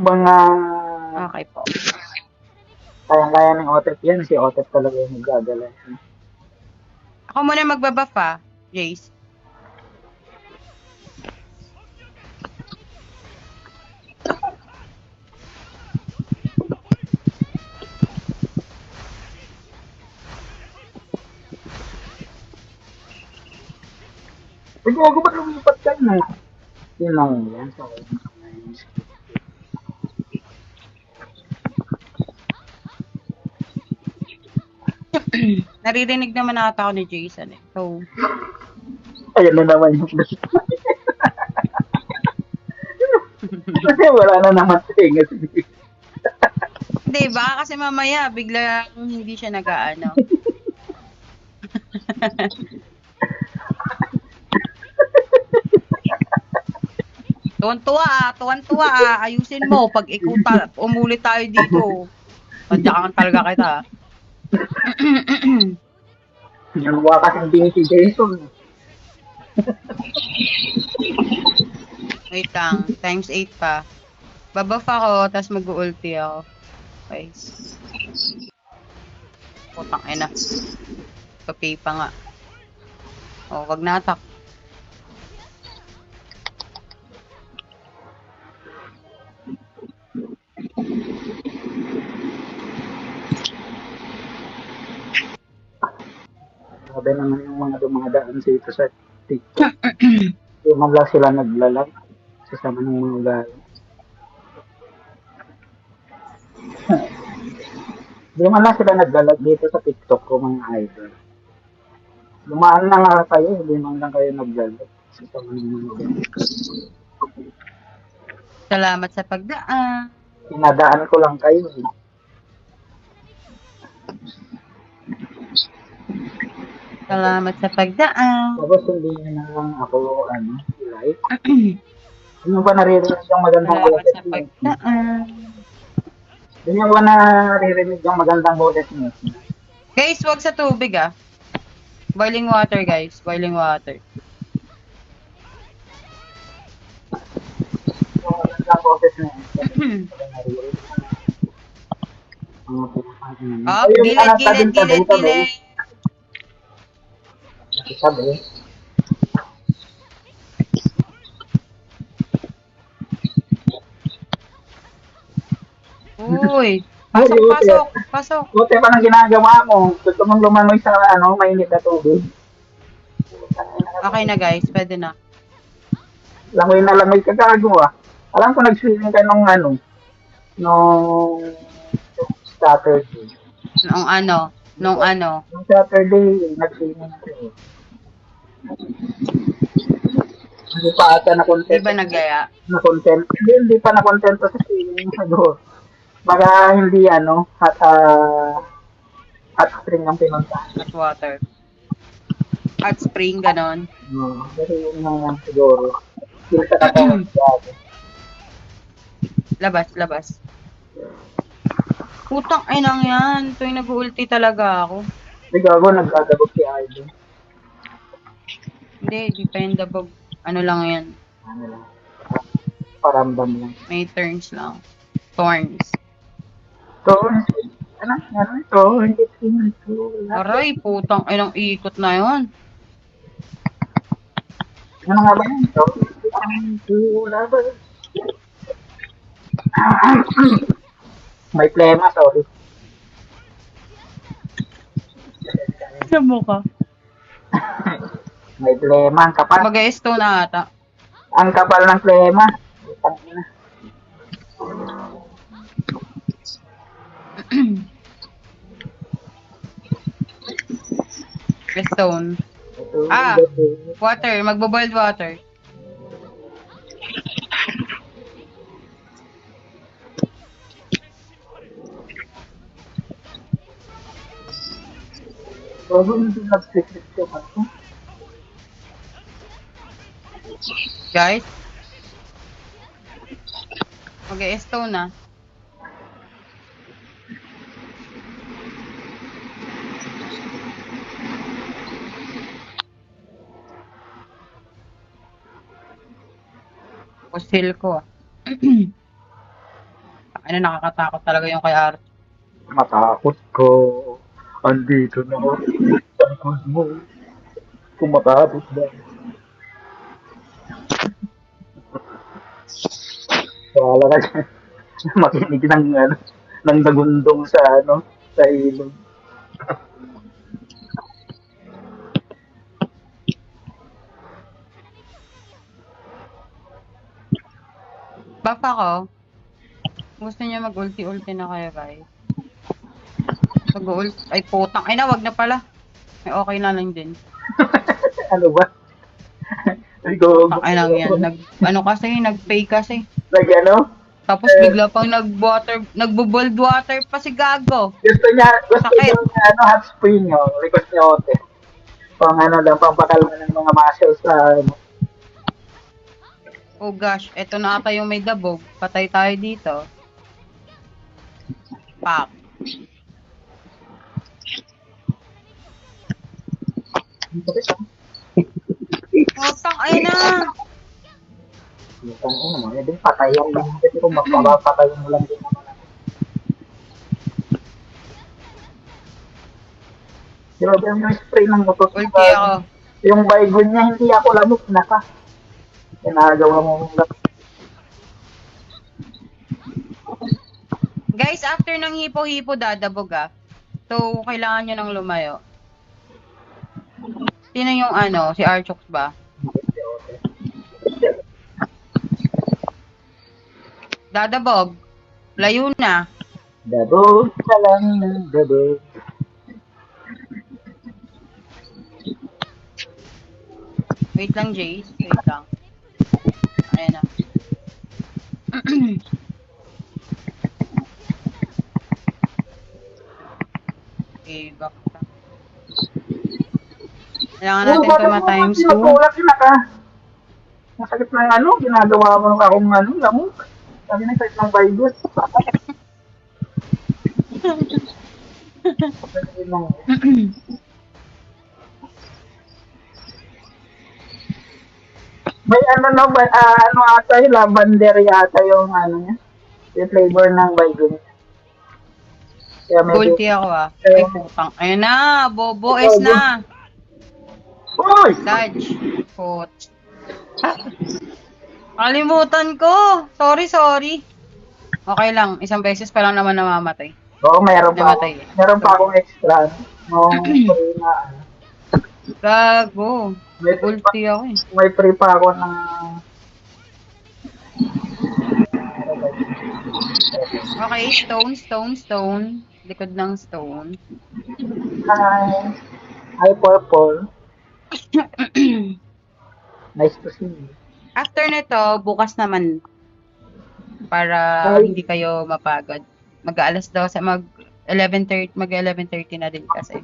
Mga Okay po. kayang-kaya ng Otep yan. Si Otep talaga yung nagdadala. Ako muna magbabuff Jace. Pwede ako ba't lumipat ka na? Yun lang yan. So, Naririnig naman ata ako ni Jason eh. So, ayun na naman yung kasi wala na naman tinga. hindi ba? Kasi mamaya biglang hindi siya nag-aano. Tuwan-tuwa ayusin mo pag ikuta, umulit tayo dito. Tadyakan talaga kita. Ginawa kasing din si Jason. Wait lang, times 8 pa. Babuff ako, tapos mag-ulti ako. Okay. Putang ina. Papay pa nga. O, wag na-attack. Sabi naman yung mga dumadaan dito sa TikTok. Yung man lang sila naglalag. Sasama ng mga galo. Di man lang sila naglalag dito sa TikTok ko mga idol. Lumaan na nga kayo, hindi man lang kayo naglalag. Sasama ng mga galo. Salamat sa pagdaan. Pinadaan ko lang kayo. Salamat sa pagdaan. Tapos hindi nyo na lang ako, like. Ano ba naririnig yung magandang Salamat boses sa niyo? pagdaan. Hindi nyo ba naririnig yung magandang boses niyo? Guys, wag sa tubig Boiling water, guys. Boiling water. Yung magandang boses niyo. Naririnig. Mga pupang ina. Oh, Ayun, gilid, anak, gilid, gilid, tabi-tabi. gilid. Sabi. Uy, pasok, pasok, pasok. Buti pa nang ginagawa mo. Gusto mong lumangoy sa mainit na tubig. Okay na, guys. Pwede na. Langoy na langoy ka gagawa. Alam ko nag-swimming ka nung nung Saturday. Nung Nung Saturday, nag-swimming ka eh. Hindi pa ata na-content. Di ba nagaya? Na-content. Hindi pa na-content sa swimming siguro. Baka hindi hot spring ang pinuntahan. Hot water. Hot spring, ganon. No, pero yun naman siguro. Yung sa katawan dati. Labas, labas. Putang inang yan. Tuwing nag-ulti talaga ako. Hindi gago, nagkagabog si Idol. Hindi, dependable. Ano lang yan. Ano lang. Paramdam lang. May turns lang. Thorns. Thorns. Ano? Thorns. Aray, putang inang ikot na yon. Ano nga ba yun? Thorns. May plema, sorry. Sa mukha. May plema, ang kapal. Mag-stone na ata. Ang kapal ng plema. Stone. Water. Magbo-boiled water. Bago hindi nag-secret ka pa. Guys. Mag-stone na. Pusil ko Ano, nakakatakot talaga yung kay Art. Matakot ko. Andito na ako. Sa likod mo. Kumatakot ba? Wala ka dyan. Makinig ng, ano, ng dagundong sa, ano, sa ilog. Baka ko, gusto niya mag-ulti-ulti na kayo, guys. Mag-ulti, ay putang, ay na, wag na pala. Ay, okay na lang din. Ano ba? Ay, go. Putang, ay lang yan. Ano kasi, nag-pay kasi. Nag, ano? Tapos bigla pang nagbo-bold water pa si Gago. Gusto Sakit. niya, ano, hot spring, oh. Request niya, Ote. Pang, ano lang, pang pakalma ng mga muscles sa, ano. Oh gosh, eto na ata yung may dabog. Patay tayo dito. Pak. Putang, ay na. Yung ano mo, din patayan lang. Kasi kung mapapatayin mo lang din naman. Grabe yung spray ng motos. Ulti ako. Yung baygon niya, hindi ako lamok na ka. Ginagawa mo mong lamok. Guys, after ng hipo-hipo dadabog ah. So, kailangan nyo nang lumayo. Sino yung ano? Si Archox ba? Dadabog. Layo na. Dabog ka lang ng dabog. Wait lang, Jace. Wait lang. Ayan na. Okay, back na. Kailangan natin tumatimes 2. Tinutulak na ka. Masakit ng ano, ginagawa mo akong ano, lamok. Sabi na sakit ng baygon. May ano no, ba, ano ata yung lavender yata yung ano niya. Yung flavor ng baygon. Kaya medyo... Ulti ako ah. Ay, putang. Ayan na. Bobo S na. Uy! Dodge. Put. Kalimutan ko. Sorry. Okay lang. Isang beses pa lang naman namamatay. Oo, meron pa. Namatay eh. Meron pa akong extra. No, na, Gago. may, Ulti ako eh. may free pa ako na... Okay, stone. Likod ng stone. Hi, purple. Nice to see you. After nito, bukas naman. Para Ay. hindi kayo mapagod. Mag-aalas 12, mag-11:30 na din kasi.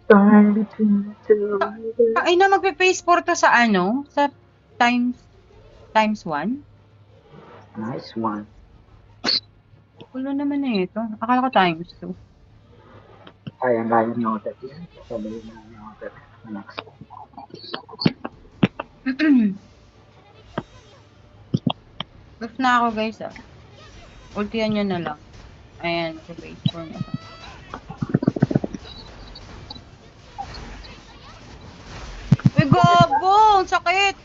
Turn between the two. Ay na, magpe-phase 4 to sa ano? Sa times 1? Nice one. Kulo naman na ito. Akala ko times 2. Kaya ni Otet yan. Sabihin na ni Otet. Next. Buff na ako guys ah. Ultihan nyo na lang. Ayan, sa phase 4 na. Uy, gogo! Ang sakit!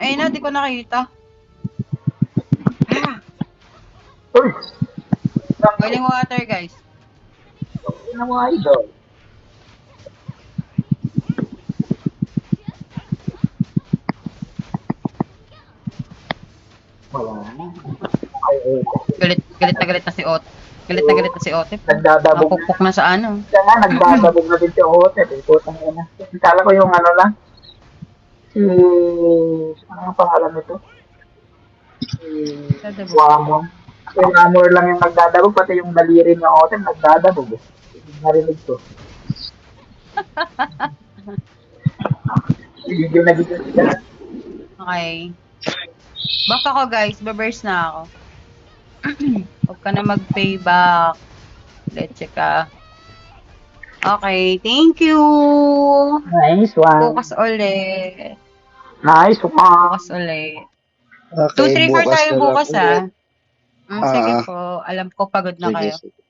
Eh na, di ko nakita. Uy! Boiling water guys. Ano mo idol? Wala na. Ay, Galit na si Ot. Galit na si Ote. nagdadabog na. Nakupok na sa ano. Kaya nga, nagdadabog na din si Otet. Putang ina. Kala ko yung ano lang. Si... Ano ang pangalan nito? Si... Dadabog. Wamon. Yung Amor lang yung nagdadabog, pati yung daliri ng Otet nagdadabog. Narinig ko. Gigil na gigil sila. Okay. Back ako guys. Baburst na ako. Huwag ka na mag-payback. Leche ka. Okay. Thank you. Nice one. Bukas ulit. Nice, Bukas ulit. 2, Okay, 3, 4 bukas tayo na lang bukas ulit. Sige Ah, po. Alam ko pagod na sige, kayo. sige.